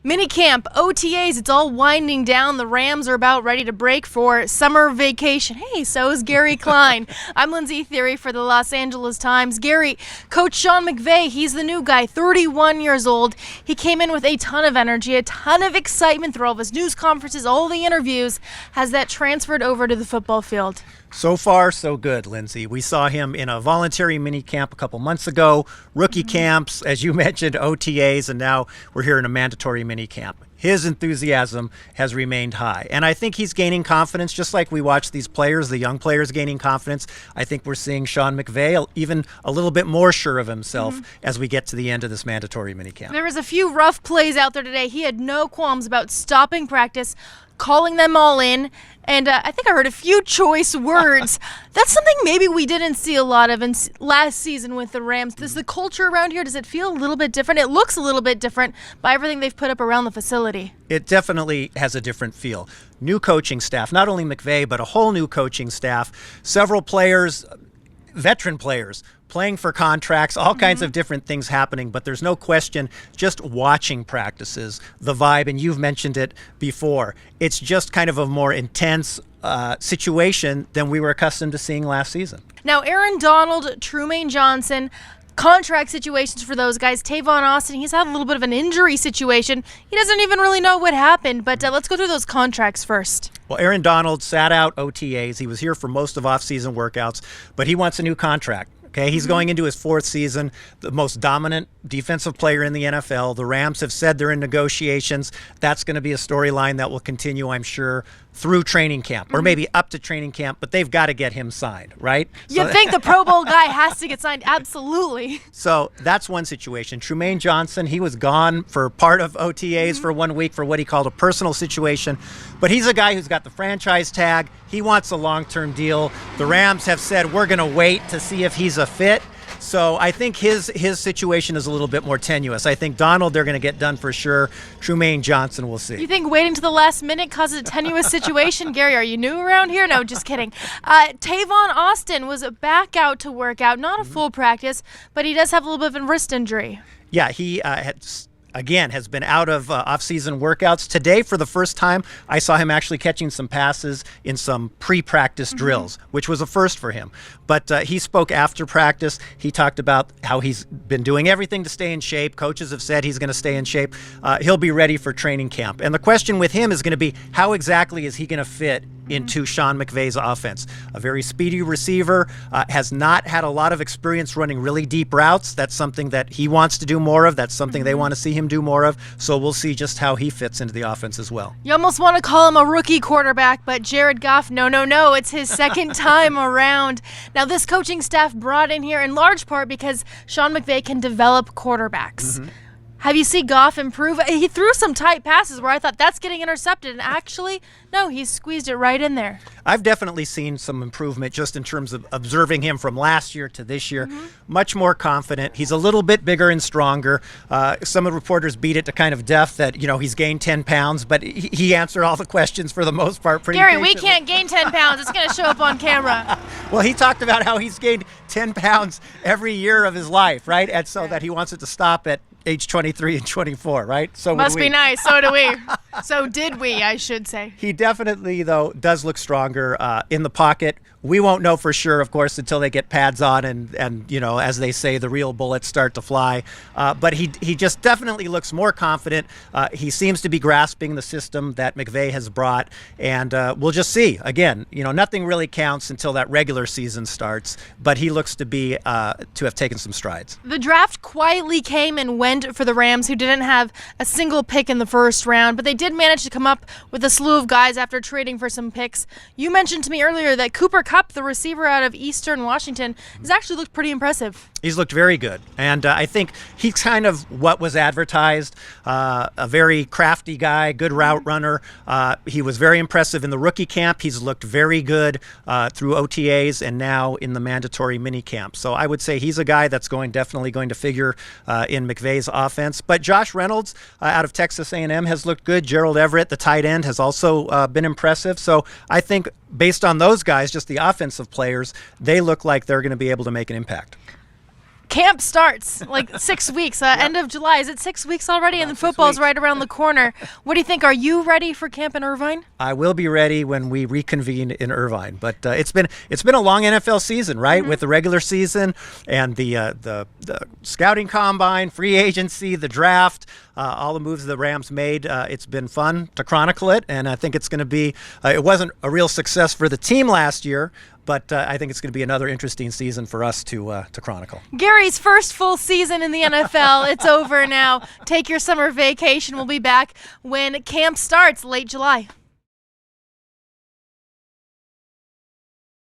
Minicamp, OTAs, it's all winding down. The Rams are about ready to break for summer vacation. Hey, so is Gary Klein. I'm Lindsey Thiry for the Los Angeles Times. Gary, Coach Sean McVay, he's the new guy, 31 years old. He came in with a ton of energy, a ton of excitement through all of his news conferences, all the interviews. Has that transferred over to the football field? So far, so good, Lindsey. We saw him in a voluntary mini camp a couple months ago, rookie camps, as you mentioned, OTAs, and now we're here in a mandatory mini camp. His enthusiasm has remained high. And I think he's gaining confidence, just like we watch these players, the young players gaining confidence. I think we're seeing Sean McVay even a little bit more sure of himself as we get to the end of this mandatory mini camp. There was a few rough plays out there today. He had no qualms about stopping practice, calling them all in, and I think I heard a few choice words. That's something maybe we didn't see a lot of in last season with the Rams. Does the culture around here, does it feel a little bit different? It looks a little bit different by everything they've put up around the facility. It definitely has a different feel. New coaching staff, not only McVay, but a whole new coaching staff. Several players, veteran players, playing for contracts, all kinds of different things happening, but there's no question, just watching practices, the vibe, and you've mentioned it before, it's just kind of a more intense situation than we were accustomed to seeing last season. Now, Aaron Donald, Trumaine Johnson, contract situations for those guys. Tavon Austin, he's had a little bit of an injury situation. He doesn't even really know what happened, but let's go through those contracts first. Well, Aaron Donald sat out OTAs. He was here for most of off-season workouts, but he wants a new contract. Okay, he's going into his fourth season, the most dominant defensive player in the NFL. The Rams have said they're in negotiations. That's going to be a storyline that will continue, I'm sure, through training camp, or maybe up to training camp, but they've got to get him signed, right? You think the Pro Bowl guy has to get signed? Absolutely. So that's one situation. Trumaine Johnson, he was gone for part of OTAs for 1 week for what he called a personal situation, but he's a guy who's got the franchise tag. He wants a long-term deal. The Rams have said, we're going to wait to see if he's a fit. So I think his situation is a little bit more tenuous. I think Donald, they're going to get done for sure. Trumaine Johnson, we'll see. You think waiting to the last minute causes a tenuous situation? Gary, are you new around here? No, just kidding. Tavon Austin was back out to work out, not a full practice, but he does have a little bit of a wrist injury. Yeah, he has been out of off-season workouts. Today, for the first time, I saw him actually catching some passes in some pre-practice drills, which was a first for him. But he spoke after practice. He talked about how he's been doing everything to stay in shape. Coaches have said he's going to stay in shape. He'll be ready for training camp. And the question with him is going to be, how exactly is he going to fit into Sean McVay's offense? A very speedy receiver, has not had a lot of experience running really deep routes. That's something that he wants to do more of. That's something they want to see him do more of. So we'll see just how he fits into the offense as well. You almost want to call him a rookie quarterback, but Jared Goff, no. It's his second time around. Now, this coaching staff brought in here in large part because Sean McVay can develop quarterbacks. Have you seen Goff improve? He threw some tight passes where I thought that's getting intercepted, and actually, no, he squeezed it right in there. I've definitely seen some improvement just in terms of observing him from last year to this year. Much more confident. He's a little bit bigger and stronger. Some of the reporters beat it to kind of death that, he's gained 10 pounds, but he answered all the questions for the most part pretty Gary, patiently. we can't gain 10 pounds. It's going to show up on camera. Well, he talked about how he's gained 10 pounds every year of his life, right? And so that he wants it to stop at age 23 and 24, right? So must be nice. So do we. So did we, I should say. He definitely, though, does look stronger in the pocket. We won't know for sure, of course, until they get pads on and as they say, the real bullets start to fly. But he just definitely looks more confident. He seems to be grasping the system that McVay has brought. And we'll just see. Again, nothing really counts until that regular season starts. But he looks to be to have taken some strides. The draft quietly came and went for the Rams, who didn't have a single pick in the first round. But they did manage to come up with a slew of guys after trading for some picks. You mentioned to me earlier that Cooper Kupp, the receiver out of Eastern Washington, has actually looked pretty impressive. He's looked very good. And I think he's kind of what was advertised, a very crafty guy, good route runner. He was very impressive in the rookie camp. He's looked very good through OTAs and now in the mandatory mini camp. So I would say he's a guy that's definitely going to figure in McVay's offense. But Josh Reynolds out of Texas A&M has looked good. Gerald Everett, the tight end, has also been impressive. So I think based on those guys, just the offensive players, they look like they're going to be able to make an impact. Camp starts like 6 weeks, end of July. Is it 6 weeks already? And the football's right around the corner. What do you think? Are you ready for camp in Irvine? I will be ready when we reconvene in Irvine. But it's been a long NFL season, right? With the regular season and the scouting combine, free agency, the draft, all the moves the Rams made. It's been fun to chronicle it, and I think it's going to be. It wasn't a real success for the team last year, but I think it's going to be another interesting season for us to chronicle. Gary's first full season in the NFL. It's over now. Take your summer vacation. We'll be back when camp starts late July.